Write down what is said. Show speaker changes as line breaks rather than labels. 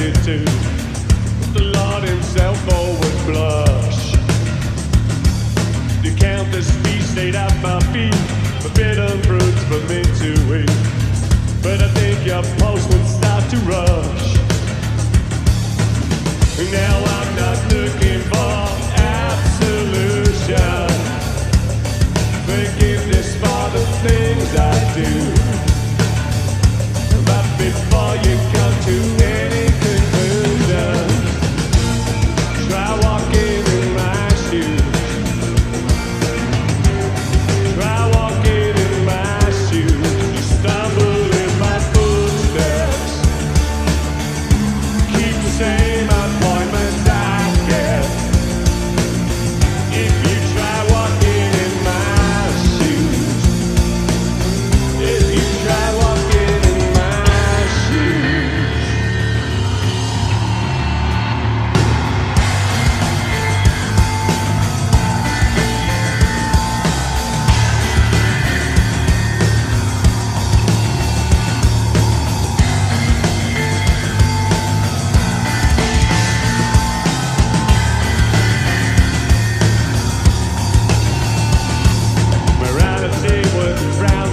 22. The Lord himself always blush. The Countess feast laid at my feet, forbidden fruits for me to eat. But I think your pulse would start to rush. Now I'm not looking for absolution, forgiveness for the things I do. But before you come to any conclusion, try walking in my shoes. Try walking in my shoes. You stumble in my footsteps. Keep the same appointments I get. If you try walking in my shoes, if you try walking in my shoes. Morality was frowned